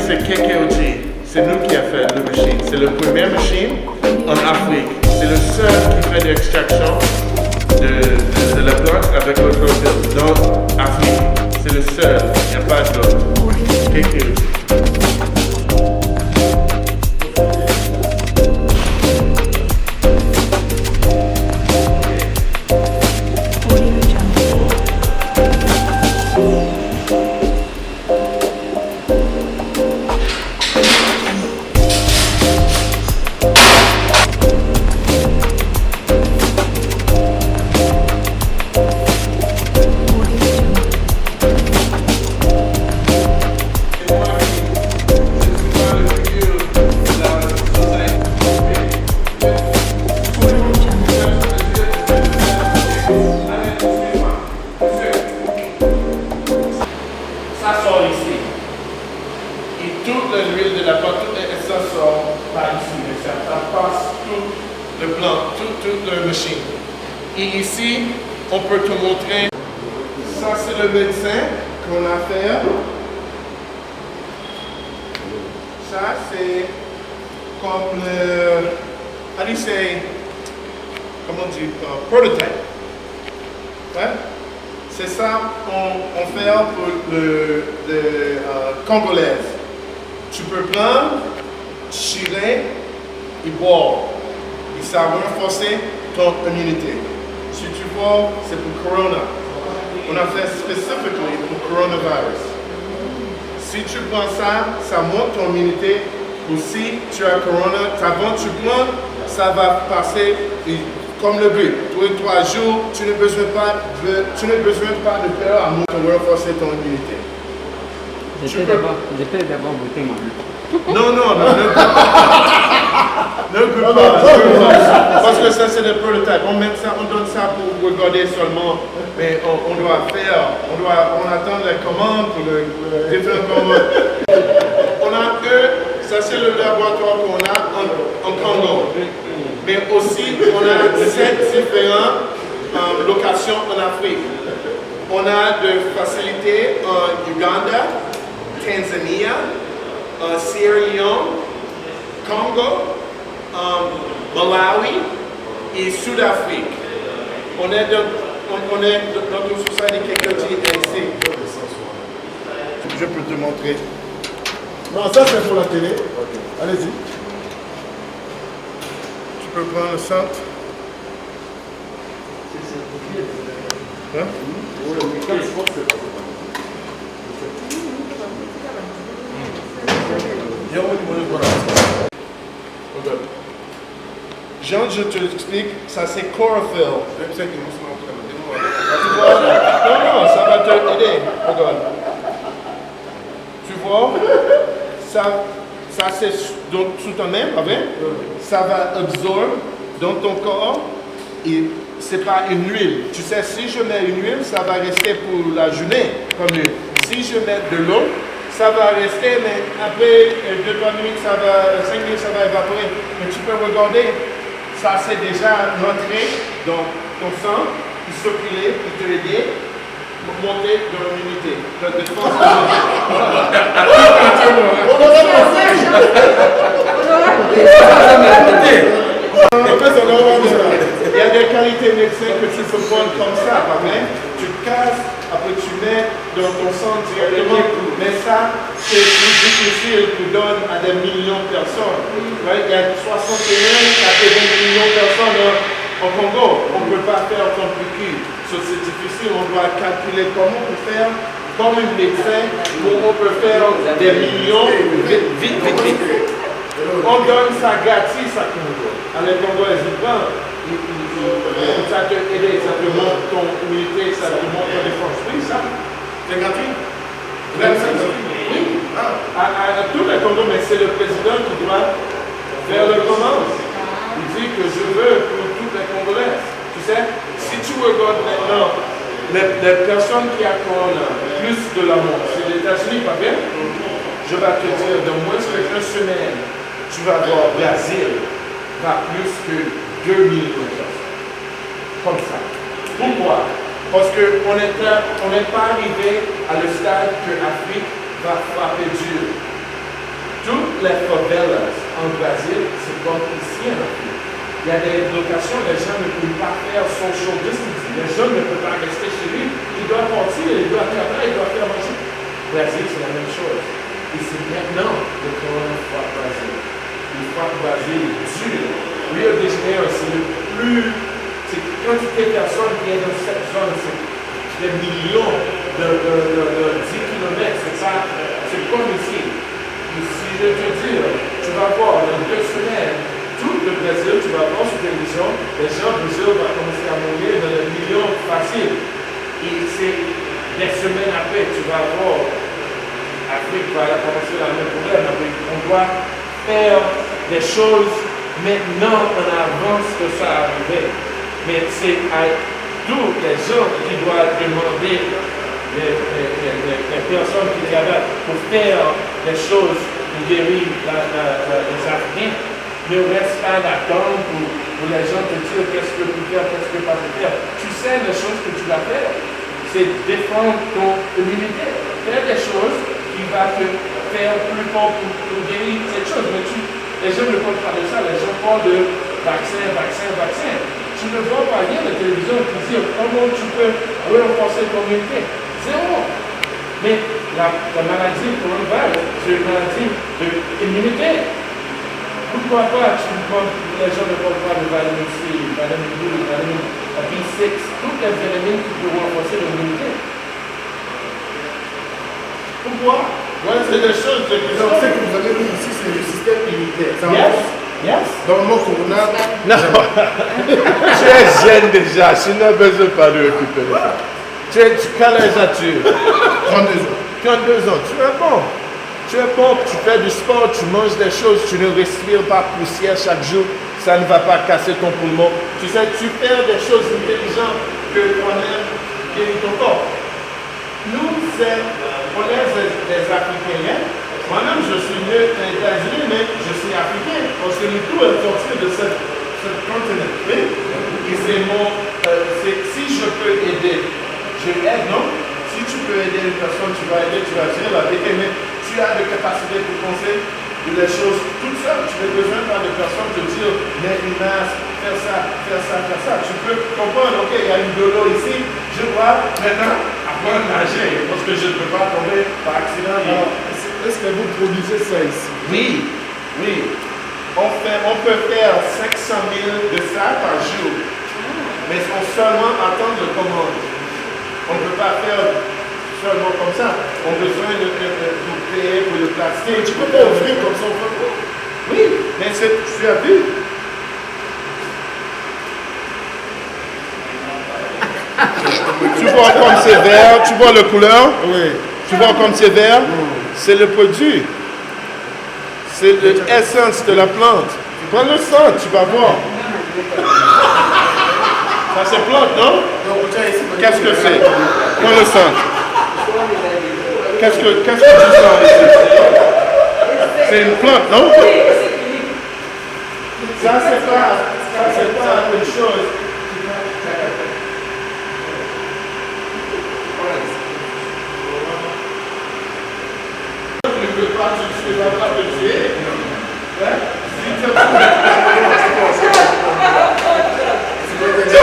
C'est KKOG, c'est nous qui avons fait le machine. C'est la première machine en Afrique. C'est le seul qui fait de l'extraction de la plante avec le chlorophylle dans l'Afrique. C'est le seul, il n'y a pas d'autre. KKOG. Toute l'huile de la plante, toute l'essence sort par ici, ça passe tout le plant, toute la machine. Et ici, on peut te montrer, ça c'est le médecin qu'on a fait. Ça c'est comme le, comment on dit, prototype. Ouais? C'est ça qu'on fait pour le congolaise. Tu peux prendre, tirer et boire. Et ça va renforcer ton immunité. Si tu vois, c'est pour Corona. On a fait spécifiquement pour coronavirus. Si tu prends ça, ça monte ton immunité. Ou si tu as Corona, avant tu prends, ça va passer comme le but. Tous les 3 jours, tu n'as besoin pas de peur à renforcer ton immunité. J'étais d'abord goûter mon Non, ne goûte pas. Parce que ça c'est le prototype. On donne ça pour regarder seulement. Mais on doit faire, on attend la commande pour le différentes commandes. On a ça c'est le laboratoire qu'on a en Congo. Mais aussi on a 7 différentes locations en Afrique. On a des facilités en Uganda, Tanzania, Sierra Leone, Congo, Malawi et Sud-Afrique. On est dans une société qui est ici. Je peux te montrer. Non, ça c'est pour la télé. Okay. Allez-y. Tu peux prendre le centre. Hein? Jean, je te l'explique, ça c'est chlorophylle. Non, ça va te aider. Regarde. Tu vois, ça c'est sous ton main, ça va absorber dans ton corps et c'est pas une huile. Tu sais, si je mets une huile, ça va rester pour la journée comme huile. Si je mets de l'eau, ça va rester, mais après 2-3 minutes, 5 minutes, ça va évaporer. Mais tu peux regarder, ça c'est déjà rentré dans ton sang, il circule, il te aide pour monter dans l'immunité. La défense il y a des qualités médecins que tu peux prendre comme ça, pas vrai? Tu casses, après tu mets dans ton sang directement. Mais ça, c'est plus difficile pour donner à des millions de personnes. Right? Il y a 61 à 20 millions de personnes au Congo. On ne peut pas faire comme piqûre. So, c'est difficile, on doit calculer comment on peut faire comme un médecin, où on peut faire des millions, vite. On donne ça gratis à Congo. À le Congo, les gens, ça te aide, ça te montre ton humilité, ça te montre ton défense. Oui, ça, c'est gratuit. Oui, à tout le Congo, mais c'est le président qui doit faire le commande. Il dit que je veux pour tous les Congolais. Tu sais, si tu regardes maintenant, les personnes qui accordent plus de l'amour, c'est les États-Unis, pas bien? Je vais te dire, de moins qu'une semaine, tu vas voir Brésil va plus que 2 millions de personnes. Comme ça. Pourquoi? Parce qu'on n'est pas arrivé à le stade que l'Afrique va frapper dur. Toutes les favelas en Brésil, c'est comme ici en Afrique. Il y a des locations, les gens ne peuvent pas faire social distancing. Les gens ne peuvent pas rester chez lui. Ils doivent partir, ils doivent travailler, ils doivent faire manger. Brésil, c'est la même chose. Et c'est maintenant que l'on frappe Brésil. Il frappe Brésil dur. Rio de Janeiro, c'est le plus. C'est quantité de personnes qui est dans cette zone, c'est des millions de 10 km. C'est comme ici. Et si je te dis, tu vas voir dans 2 semaines, tout le Brésil, tu vas voir sur télévision, les gens du Brésil vont commencer à mourir dans les millions faciles. Et c'est des semaines après, tu vas voir, l'Afrique va commencer à avoir un problème. On doit faire des choses maintenant en avance que ça arrive. Mais c'est à tous les gens qui doivent demander les personnes qui travaillent pour faire des choses pour guérir les Africains. Ne reste pas d'attendre pour les gens te dire qu'est-ce que tu faire, qu'est-ce que tu pas faire. Tu sais les choses que tu vas faire. C'est défendre ton immunité. Faire des choses qui vont te faire plus fort pour guérir cette chose. Mais les gens ne parlent pas de ça. Les gens parlent de vaccin. Tu ne vois pas rien à la télévision qui dit comment tu peux renforcer ton immunité. Zéro. Mais la maladie coronavirus, c'est une maladie d'immunité. Pourquoi pas les gens ne parlent pas de vitamine C, vitamine D, vitamine B6, toutes les vitamines qui peuvent renforcer l'immunité. Pourquoi? Ouais, c'est des choses que ce que vous avez mis ici, c'est le système immunitaire. Yes. Dans le mot corona. Non, tu es jeune déjà, tu n'as besoin pas de récupérer ça. Quel âge as-tu? 32 ans. 32 ans, tu es bon. Tu es bon, tu fais du sport, tu manges des choses, tu ne respires pas poussière chaque jour, ça ne va pas casser ton poumon. Tu sais, tu fais des choses intelligentes que toi-même guéris ton corps. Nous, on est des Africains. Moi-même, je suis né aux États-Unis, mais je suis africain. Parce que nous tous sommes sortis de ce continent. Oui? Et c'est si je peux aider, je aide, non? Si tu peux aider une personne, tu vas aider, tu vas dire la vérité, mais tu as des capacités pour penser des choses toutes seules. Tu n'as besoin pas de personne te dire, mets une masque, faire ça. Tu peux comprendre, ok, il y a une douleur ici, je dois maintenant apprendre à nager, parce que je ne peux pas tomber par accident. Alors, est-ce que vous produisez ça ici? Oui. On peut faire 500 000 de ça par jour, mais on seulement attend de commande. On ne peut pas faire seulement comme ça. On a besoin de payer pour le plastique. Tu peux pas offrir comme ça, on peut pas. Oui, mais tu as vu. Tu vois comme c'est vert, tu vois la couleur? Oui. Tu vois comme c'est vert? C'est le produit. C'est l'essence de la plante. Prends le sang, tu vas voir. Ça c'est plante, non? Qu'est-ce que c'est? Prends le sang. Qu'est-ce que tu sens ici? C'est une plante, non? Ça c'est pas une chose. Tu ne peux pas te tuer. Si tu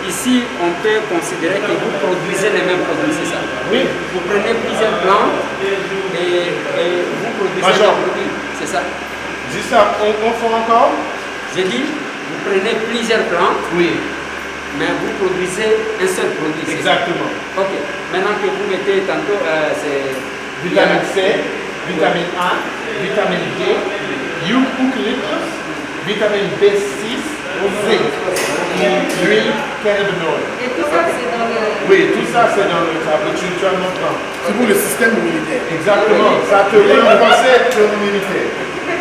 ici, on peut considérer que vous produisez les mêmes produits, c'est ça? Oui. Vous prenez plusieurs plantes et vous produisez Major. des produits, c'est ça? Dis ça, on fait encore? J'ai dit, vous prenez plusieurs plantes, Oui. mais vous produisez un seul produit. c'est ça? Exactement. Ok. Maintenant que vous mettez tantôt, c'est Vitamine C, vitamine A, vitamine D, eucalyptus, vitamine B6, zinc, l'huile cannabinoïde. Et tout ça, c'est dans le... Oui, tout ça c'est dans le tableau, tu as mon plan. C'est pour le système immunitaire. Exactement, ça te renforcer ton immunité.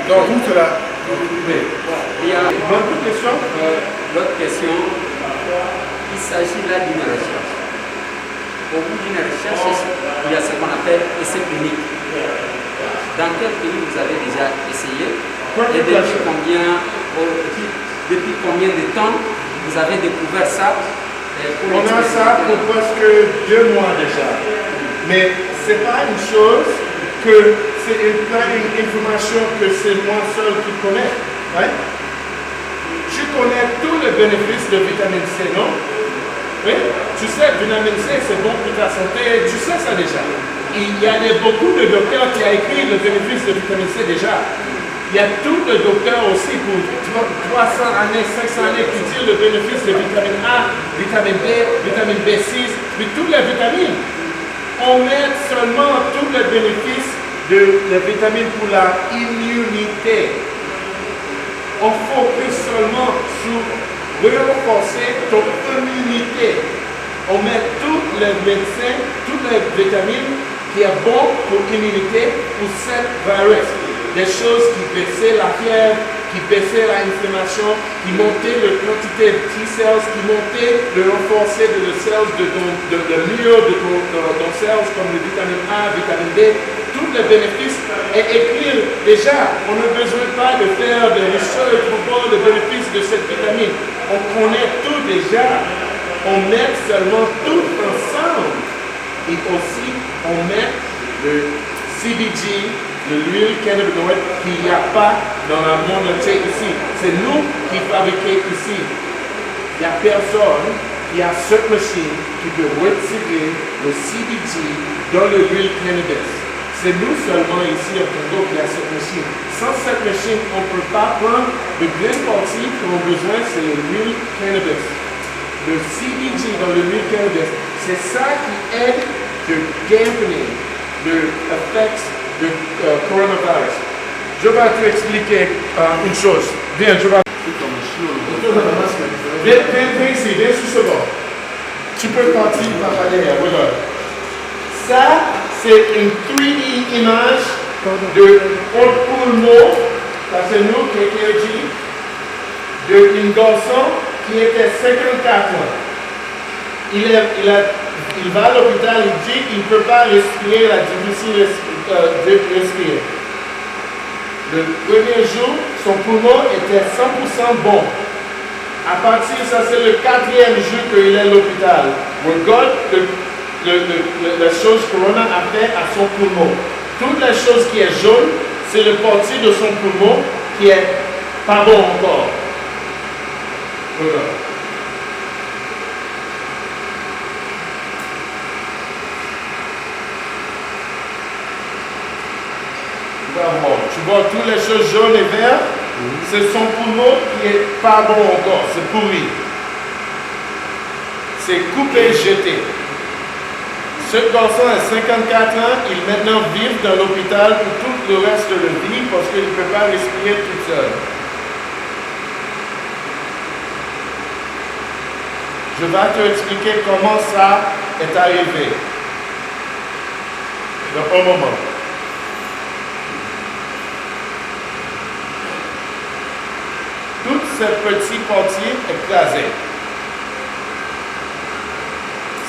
Donc, vous, cela. Oui. Il y a D'autres questions? l'autre question. Il s'agit là d'une recherche. Au bout d'une recherche, il y a ce qu'on appelle essai clinique. Dans quel pays vous avez déjà essayé et depuis combien de temps vous avez découvert ça? On a ça pour presque 2 mois déjà. Mais c'est pas une chose que c'est une information que c'est moi seul qui connais. Hein? Tu connais tous les bénéfices de vitamine C, non? Oui? Tu sais, vitamine C, c'est bon pour ta santé. Tu sais ça déjà. Il y a beaucoup de docteurs qui ont écrit le bénéfice de vitamine C déjà. Il y a tous les docteurs aussi pour 300 années, 500 années qui disent le bénéfice de vitamine A, vitamine B, vitamine B6, mais toutes les vitamines. On met seulement tous les bénéfices de la vitamine pour la immunité. On focus seulement sur renforcer ton immunité. On met tous les médecins, toutes les vitamines qui sont bonnes pour l'immunité, pour cette virus. Des choses qui baissaient la fièvre, qui baissaient l'inflammation, qui montaient la quantité de T-cells, qui montaient le renforcer de les cells de milieu de ton cells, comme le vitamine A, vitamine D, tous les bénéfices est écrit déjà. On n'a besoin pas de faire des recherches pour voir les bénéfices de cette vitamine. On connaît tout déjà. On met seulement tout ensemble. Et aussi, on met le CBG, l'huile cannabinoïde qu'il n'y a pas dans le monde entier ici. C'est nous qui fabriquons ici. Il n'y a personne qui a cette machine qui peut retirer le CBG dans l'huile cannabis. C'est nous seulement ici au Congo qui a cette machine. Sans cette machine, on ne peut pas prendre le grande partie qu'on a besoin, c'est l'huile cannabis. Le CBG dans l'huile cannabis, c'est ça qui aide de dampening the effects du coronavirus. Je vais t'expliquer une chose. Viens, je vais... Viens ici, viens sur ce bord. Tu peux partir par derrière, regarde. Ça, c'est une 3D image de haut poumon, ça c'est nous, KKG, d'un garçon qui était 54 ans. Il va à l'hôpital, il dit qu'il ne peut pas respirer, il a difficile de respirer. Le premier jour, son poumon était 100% bon. À partir de ça, c'est le 4e jour qu'il est à l'hôpital. Regarde la chose que Corona a fait à son poumon. Toutes les choses qui est jaune, c'est le partie de son poumon qui est pas bon encore. Regarde. Tu vois toutes les choses jaunes et vertes, c'est son poumon qui est pas bon encore, c'est pourri. C'est coupé, jeté. Ce garçon a 54 ans, il maintenant vit dans l'hôpital pour tout le reste de la vie parce qu'il ne peut pas respirer tout seul. Je vais te expliquer comment ça est arrivé. Dans un moment. Toute cette petite partie écrasée.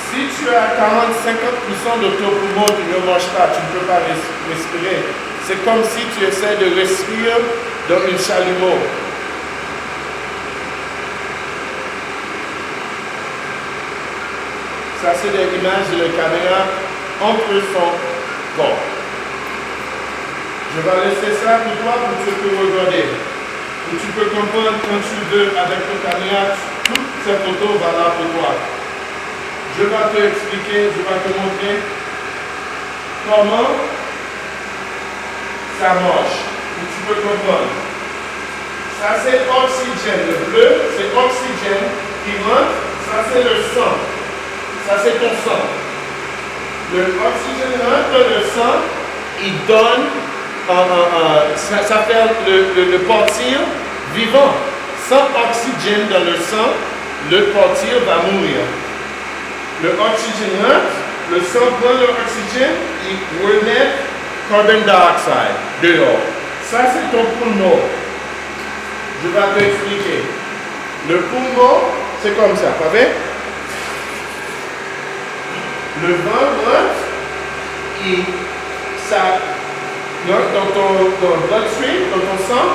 Si tu as 40-50% de ton poumon qui ne marche pas, tu ne peux pas respirer. C'est comme si tu essaies de respirer dans une chalumeau. Ça, c'est des images de la caméra entre son corps. Je vais laisser ça pour toi pour que tu peux regarder. Et tu peux comprendre quand tu veux avec ton caméra, toute cette photo va là pour toi. Je vais te expliquer, je vais te montrer comment ça marche. Et tu peux comprendre. Ça c'est oxygène. Le bleu, c'est oxygène qui rentre. Ça c'est le sang. Ça c'est ton sang. Le oxygène rentre dans le sang. Il donne, ça fait le portir vivant. Sans oxygène dans le sang, le portir va mourir. Le oxygène rentre, le sang prend l'oxygène, il remet carbon dioxide dehors. Ça c'est ton poumon. Je vais t'expliquer. Le poumon, c'est comme ça, pas vrai? Le vent rentre, et ça rentre dans ton bloodstream, dans ton sang,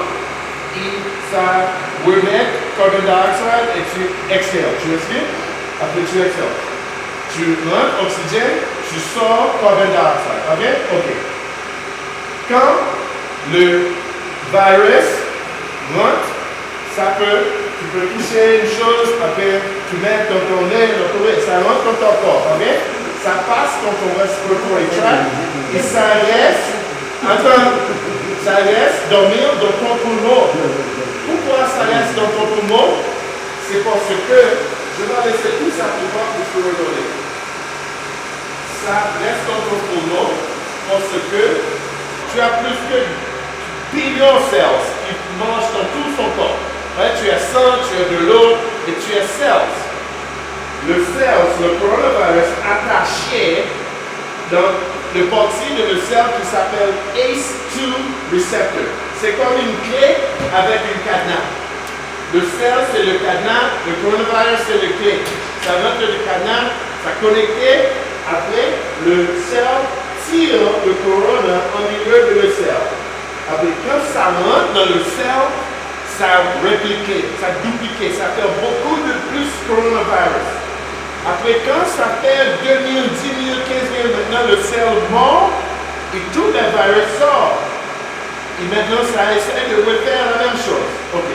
et ça remet carbon dioxide et tu exhales. Tu respires, après tu exhales. Tu rentres oxygène, tu sors carbon dioxide. Ok? Ok. Quand le virus rentre, tu peux toucher une chose, après tu mets dans ton nez, dans ton nez, ça rentre dans ton corps. Ok? Ça passe dans ton respiratory tract et ça reste dormir dans ton poumon. Pourquoi ça reste dans ton poumon? C'est parce que, je vais laisser tout ça pour voir que je peux regarder. Ça reste dans ton poumon parce que tu as plus que billions de cells qui mangent dans tout son corps. Ouais, tu as sang, tu as de l'eau et tu as cells. Le coronavirus attaché dans le parti de le cell qui s'appelle ACE2 receptor. C'est comme une clé avec une cadenas. Le cell, c'est le cadenas, le coronavirus, c'est le clé. Ça rentre le cadenas, ça connecté. Après, le cell tire le corona en milieu de le cell. Après, quand ça rentre dans le cell, ça réplique, ça duplique, ça fait beaucoup de plus coronavirus. Après, quand ça fait 2000, 10 000, 15 000, maintenant le cell mort et tout le virus sort. Et maintenant, ça essaie de refaire la même chose. Ok.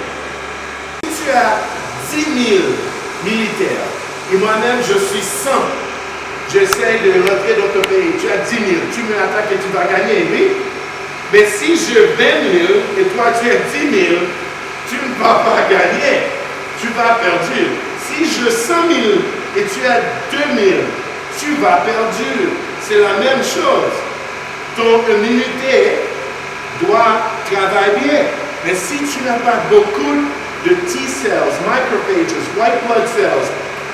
Si tu as 10 000 militaires et moi-même je suis 100, j'essaie de rentrer dans ton pays, tu as 10 000, tu me attaques et tu vas gagner, oui? Mais si je 20 000 et toi tu as 10 000, tu ne vas pas gagner, tu vas perdre. Si je 100 000 et tu as 2000, tu vas perdre. C'est la même chose. Ton immunité doit travailler bien. Mais si tu n'as pas beaucoup de T-cells, microphages, white blood cells,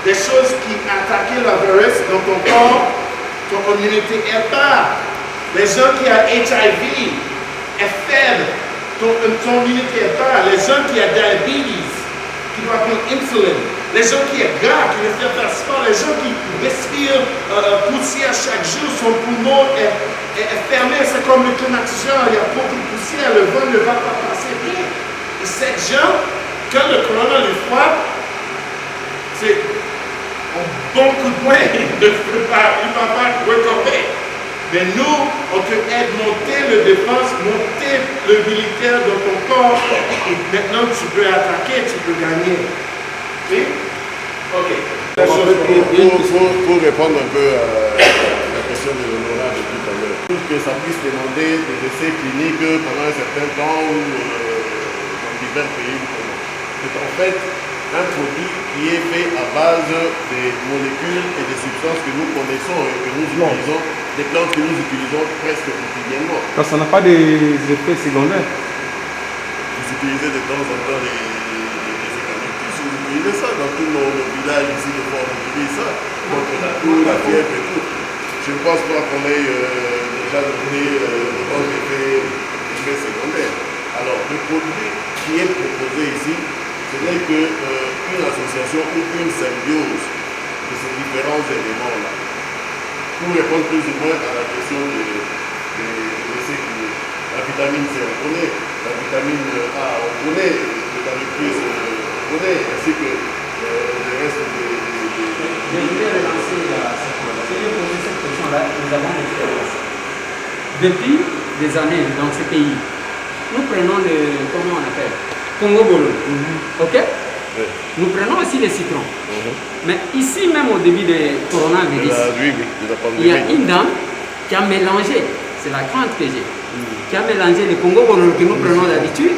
des choses qui attaquent le virus dans ton corps, ton immunité est bas. Les gens qui ont HIV est faible, ton immunité est bas. Les gens qui ont diabète, qui doivent prendre insuline, les gens qui sont gras, qui ne font pas sport, les gens qui respirent poussière chaque jour, son poumon est fermé, c'est comme le climatiseur, il y a beaucoup de poussière, le vent ne va pas passer bien. Et ces gens, quand le corona les frappe, c'est un bon coup de poing, il ne va pas retomber. Mais nous, on te aide à monter le défense, monter le militaire dans ton corps, et maintenant tu peux attaquer, tu peux gagner. Oui? Ok. En fait, pour répondre un peu à la question de l'honorable de tout à l'heure, pour que ça puisse demander des essais cliniques pendant un certain temps ou dans divers pays, c'est en fait un produit qui est fait à base des molécules et des substances que nous connaissons et que nous utilisons, des plantes que nous utilisons presque quotidiennement. Parce que ça n'a pas des effets secondaires. Vous utilisez de temps en temps des eucalyptus, vous utilisez ça dans tous nos villages ici de Fort, on utilise ça contre la toux, la fièvre et tout. Je ne pense pas qu'on ait déjà donné autant d'effets secondaires. Alors, le produit qui est proposé ici, ce n'est qu'une association ou une symbiose de ces différents éléments-là. Pour répondre plus ou moins à la question de l'essai clinique. La vitamine C, on connaît. La vitamine A, on connaît. L'eucalyptus, on connaît. Ainsi que le reste des... Je voulais relancer cette question. Je vais poser cette question-là. Nous avons l'expérience. Depuis des années dans ce pays, nous prenons le, comment on appelle, Congo Bolo. Ok? Oui. Nous prenons aussi les citrons. Mais ici, même au début du coronavirus, Oui, de la il y a pandémie. une dame qui a mélangé, c'est la crainte que j'ai, qui a mélangé le Congo que nous prenons d'habitude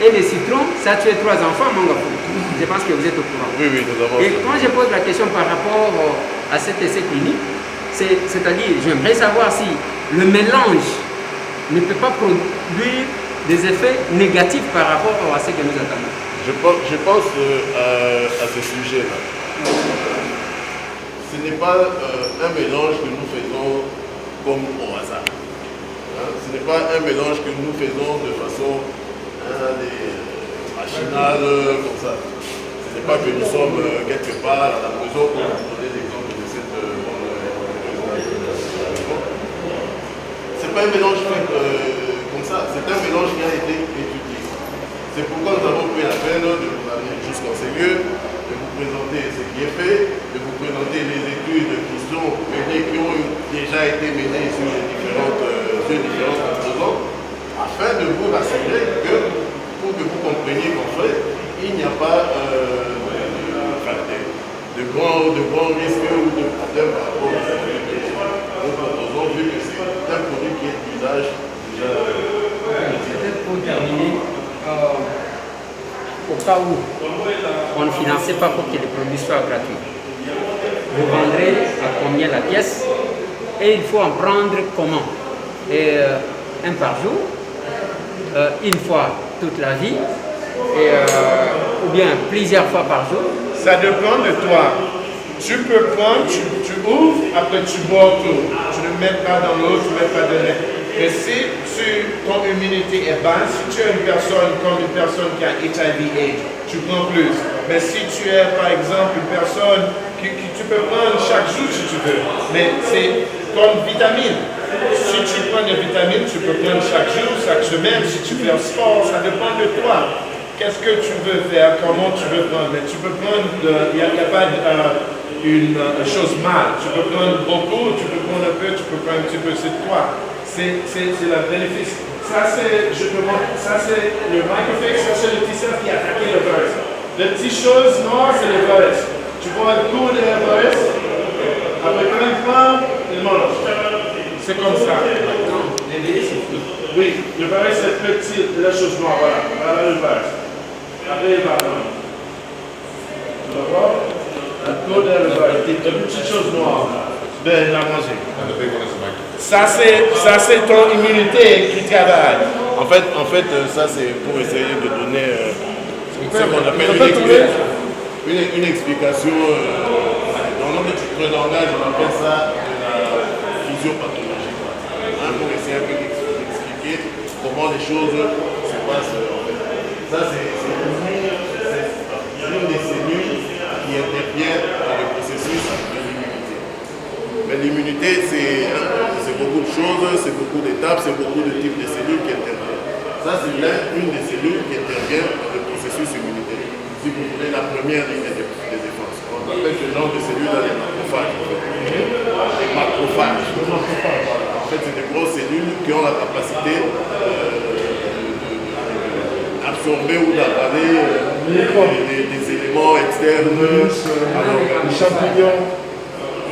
et les citrons. Ça a tué 3 enfants à Mangafou. Je pense que vous êtes au courant. Oui, nous avons. Et quand je pose la question par rapport à cet essai clinique, c'est-à-dire, j'aimerais savoir si le mélange ne peut pas produire des effets négatifs par rapport à ce que nous attendons. Je pense à ce sujet-là. Ce n'est pas un mélange que nous faisons comme au hasard. Hein? Ce n'est pas un mélange que nous faisons de façon machinale comme ça. Ce n'est pas que nous sommes quelque part à la maison pour vous donner l'exemple de cette c'est pas un mélange fait comme ça, c'est un mélange qui a été étudié. C'est pourquoi nous avons pris la peine de vous amener jusqu'en ces lieux, de vous présenter ce qui est fait, de vous présenter les études qui sont menées, qui ont déjà été menées sur les différentes composantes, afin de vous rassurer que, pour que vous compreniez qu'en fait, il n'y a pas de grands risques ou de problèmes par rapport à ce que nous proposons, vu que c'est un produit qui est d'usage déjà. Peut-être pour terminer, au cas où on ne finançait pas pour que les produits soient gratuits, vous vendrez à combien la pièce et il faut en prendre comment? Et, un par jour, une fois toute la vie, et, ou bien plusieurs fois par jour. Ça dépend de toi. Tu peux prendre, tu ouvres, après tu bois tout. Tu ne mets pas dans l'eau, tu ne mets pas de lait. Mais si ton immunité est basse, si tu es une personne comme une personne qui a HIV/AIDS, tu prends plus. Mais si tu es par exemple une personne qui tu peux prendre chaque jour si tu veux, mais c'est comme vitamine. Si tu prends des vitamines, tu peux prendre chaque jour, chaque semaine. Si tu fais un sport, ça dépend de toi. Qu'est-ce que tu veux faire, comment tu veux prendre. Mais tu peux prendre, il n'y a pas une chose mal. Tu peux prendre beaucoup, tu peux prendre un peu, tu peux prendre un petit peu, c'est toi. C'est le bénéfice. Ça c'est le microfix, ça c'est le t-shirt qui a attaqué le virus. Les petites choses noires, c'est le virus. Tu vois le coup de virus, après quand il prend, il mange. C'est comme ça. Oui, le virus c'est petit, la chose noire, voilà. Voilà le virus. Après il va prendre. Tu vas voir? Le coup de virus, des petites choses noires. Ben, la manger. Ça c'est ton immunité qui travaille. En fait, ça c'est pour essayer de donner ce qu'on appelle une explication. Dans notre langage, on appelle ça de la physiopathologie. Pour essayer un peu d'expliquer comment les choses se passent. En fait. Ça c'est une des cellules qui interviennent dans le processus de l'immunité. Mais l'immunité, c'est beaucoup de choses, c'est beaucoup d'étapes, c'est beaucoup de types de cellules qui interviennent. Ça, c'est une des cellules qui intervient dans le processus immunitaire. Si vous voulez, la première ligne de défense. On appelle ce genre de cellules les macrophages. Les macrophages. En fait, c'est des grosses cellules qui ont la capacité d'absorber ou d'avaler des éléments externes à l'organisme. Les champignons.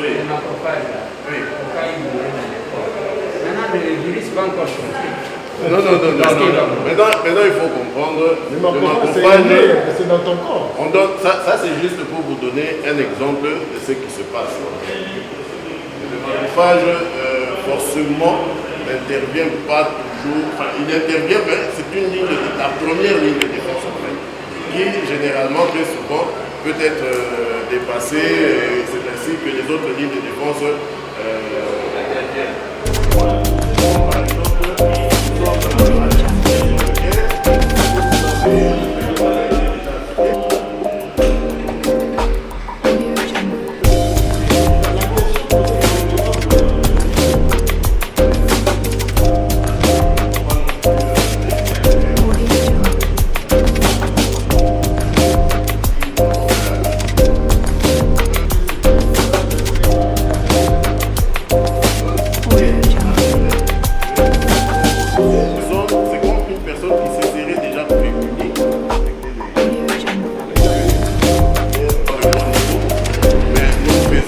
Les macrophages là. Oui. Au cas où vous voulez dans les corps. Maintenant, le virus va encore changer. Non. Maintenant, il faut comprendre. Les macrophages, c'est dans ton corps. Ça c'est juste pour vous donner un exemple de ce qui se passe. Le macrophage, forcément, n'intervient pas toujours. Enfin, il intervient, mais c'est la première ligne de défense en fait, qui généralement, très souvent, peut être dépassée. C'est ainsi que les autres lignes de défense interviennent. Par exemple,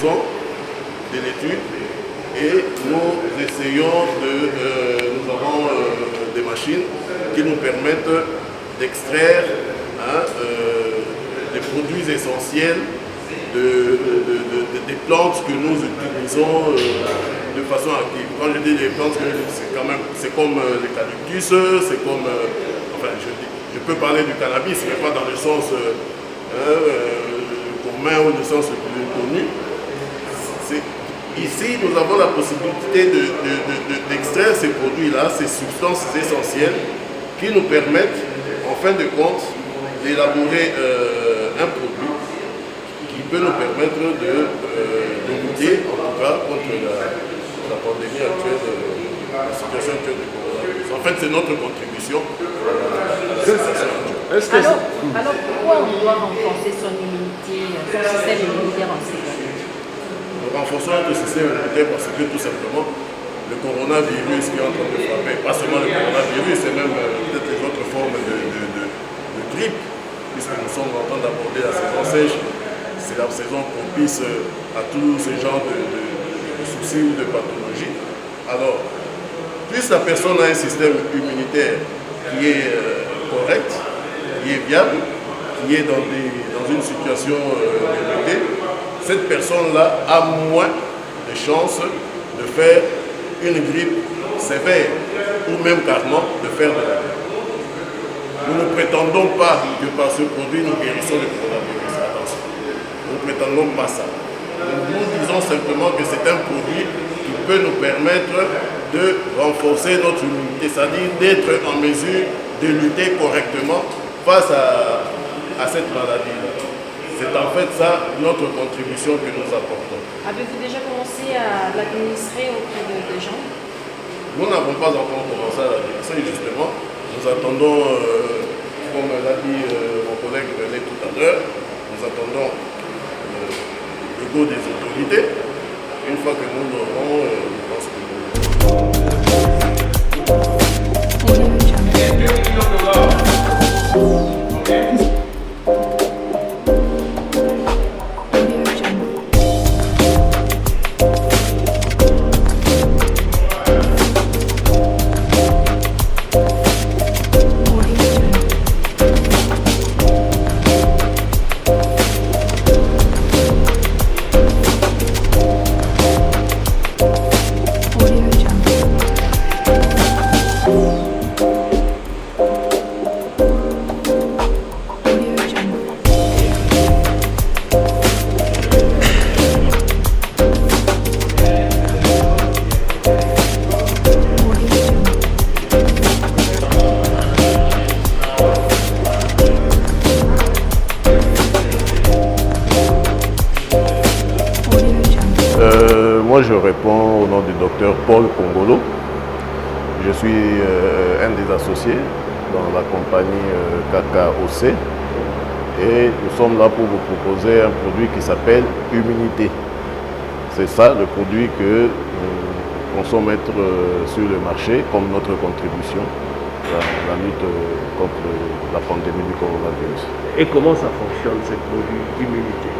faisons de l'étude et nous essayons nous avons des machines qui nous permettent d'extraire des produits essentiels des plantes que nous utilisons de façon active. Quand je dis des plantes, c'est comme l'eucalyptus, c'est comme, enfin je peux parler du cannabis, mais pas dans le sens commun ou le sens plus connu. Ici, nous avons la possibilité d'extraire ces produits-là, ces substances essentielles qui nous permettent, en fin de compte, d'élaborer un produit qui peut nous permettre de lutter, en tout cas, contre la pandémie actuelle, la situation actuelle du coronavirus. En fait, c'est notre contribution à la situation actuelle. Alors, pourquoi on doit renforcer son immunité, son système immunitaire en ces cas? Nous renforçons notre système immunitaire parce que tout simplement, le coronavirus qui est en train de frapper, pas seulement le coronavirus, mais même peut-être les autres formes de grippe, puisque nous sommes en train d'aborder la saison sèche, c'est la saison propice à tous ces genres de soucis ou de pathologies. Alors, plus la personne a un système immunitaire qui est correct, qui est viable, qui est dans une situation limitée, cette personne-là a moins de chances de faire une grippe sévère ou même carrément de faire de la grippe. Nous ne prétendons pas que par ce produit nous guérissons le coronavirus. Attention, nous ne prétendons pas ça. Nous disons simplement que c'est un produit qui peut nous permettre de renforcer notre immunité, c'est-à-dire d'être en mesure de lutter correctement face à cette maladie-là. C'est en fait ça notre contribution que nous apportons. Avez-vous déjà commencé à l'administrer auprès des gens? Nous n'avons pas encore commencé à l'administrer, justement. Nous attendons, comme l'a dit mon collègue René tout à l'heure, nous attendons le go des autorités. Une fois que nous l'aurons, je pense que moi je réponds au nom du docteur Paul Congolo. Je suis un des associés dans la compagnie KKOC et nous sommes là pour vous proposer un produit qui s'appelle Immunité. C'est ça le produit que nous pensons mettre sur le marché comme notre contribution à la lutte contre la pandémie du coronavirus. Et comment ça fonctionne, ce produit Immunité?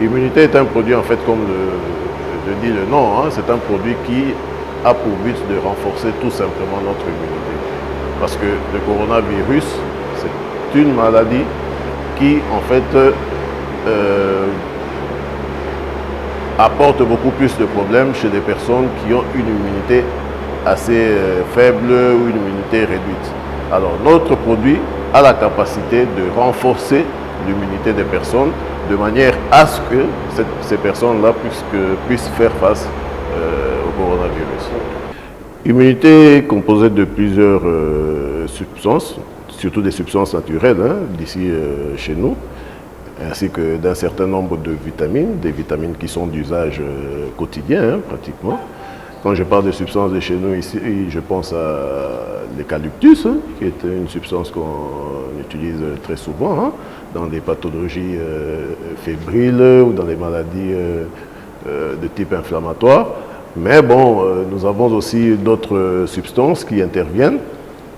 Immunité est un produit, en fait, comme le dit le nom, hein, c'est un produit qui a pour but de renforcer tout simplement notre immunité. Parce que le coronavirus, c'est une maladie qui, en fait, apporte beaucoup plus de problèmes chez des personnes qui ont une immunité assez faible ou une immunité réduite. Alors, notre produit a la capacité de renforcer l'immunité des personnes de manière à ce que ces personnes-là puissent faire face au coronavirus. L'immunité est composée de plusieurs substances, surtout des substances naturelles, hein, d'ici chez nous, ainsi que d'un certain nombre de vitamines, des vitamines qui sont d'usage quotidien, hein, pratiquement. Quand je parle de substances de chez nous ici, je pense à l'eucalyptus, hein, qui est une substance qu'on utilise très souvent hein, dans des pathologies fébriles ou dans les maladies de type inflammatoire. Mais bon, nous avons aussi d'autres substances qui interviennent.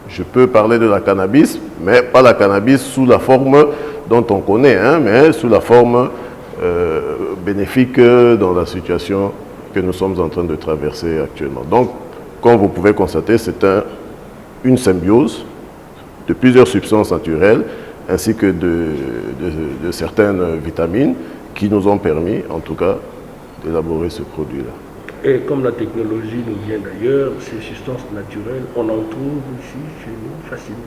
Je peux parler de la cannabis, mais pas la cannabis sous la forme dont on connaît, hein, mais sous la forme bénéfique dans la situation que nous sommes en train de traverser actuellement. Donc, comme vous pouvez constater, c'est une symbiose de plusieurs substances naturelles ainsi que de certaines vitamines qui nous ont permis, en tout cas, d'élaborer ce produit-là. Et comme la technologie nous vient d'ailleurs, ces substances naturelles, on en trouve ici, chez nous, facilement.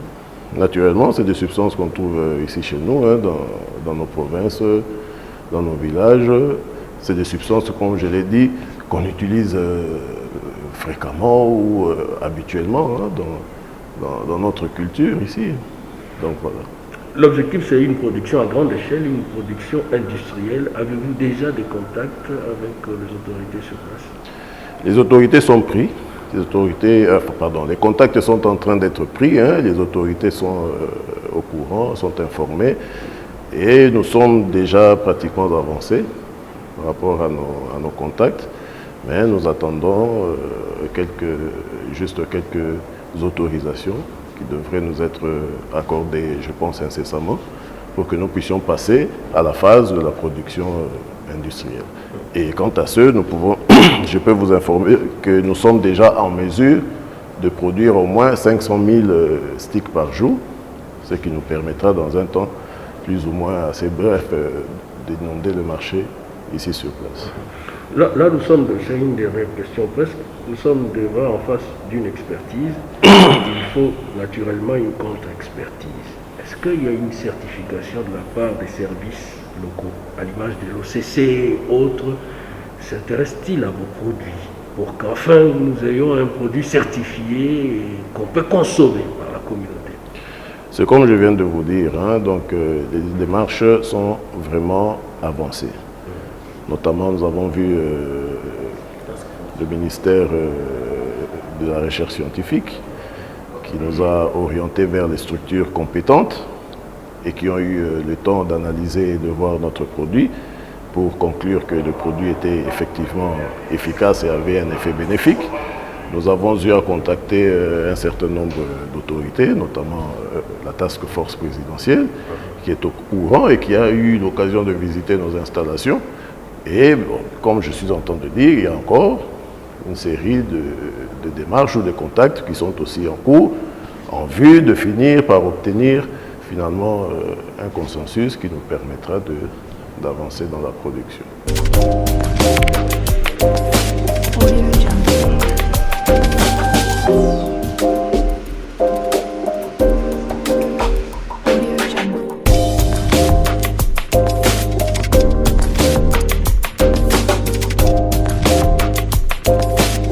Naturellement, c'est des substances qu'on trouve ici chez nous, hein, dans nos provinces, dans nos villages. C'est des substances, comme je l'ai dit, qu'on utilise fréquemment ou habituellement hein, dans notre culture ici. Donc voilà. L'objectif, c'est une production à grande échelle, une production industrielle. Avez-vous déjà des contacts avec les autorités sur place? Les autorités sont prises. Les contacts sont en train d'être pris. Hein, les autorités sont au courant, sont informées. Et nous sommes déjà pratiquement avancés par rapport à nos contacts. Mais nous attendons juste quelques autorisations qui devraient nous être accordées, je pense, incessamment, pour que nous puissions passer à la phase de la production industrielle. Et quant à ce, je peux vous informer que nous sommes déjà en mesure de produire au moins 500 000 sticks par jour, ce qui nous permettra dans un temps plus ou moins assez bref d'inonder le marché ici sur place. Là, nous sommes, c'est une dernière question presque, nous sommes devant en face d'une expertise. Il faut naturellement une contre-expertise. Est-ce qu'il y a une certification de la part des services locaux, à l'image de l'OCC et autres, s'intéressent-ils à vos produits pour qu'enfin nous ayons un produit certifié et qu'on peut consommer par la communauté? C'est comme je viens de vous dire, hein, donc les démarches sont vraiment avancées. Notamment, nous avons vu le ministère de la Recherche scientifique qui nous a orientés vers les structures compétentes et qui ont eu le temps d'analyser et de voir notre produit pour conclure que le produit était effectivement efficace et avait un effet bénéfique. Nous avons eu à contacter un certain nombre d'autorités, notamment la Task Force présidentielle, qui est au courant et qui a eu l'occasion de visiter nos installations. Et bon, comme je suis en train de dire, il y a encore une série de démarches ou de contacts qui sont aussi en cours en vue de finir par obtenir finalement un consensus qui nous permettra d'avancer dans la production.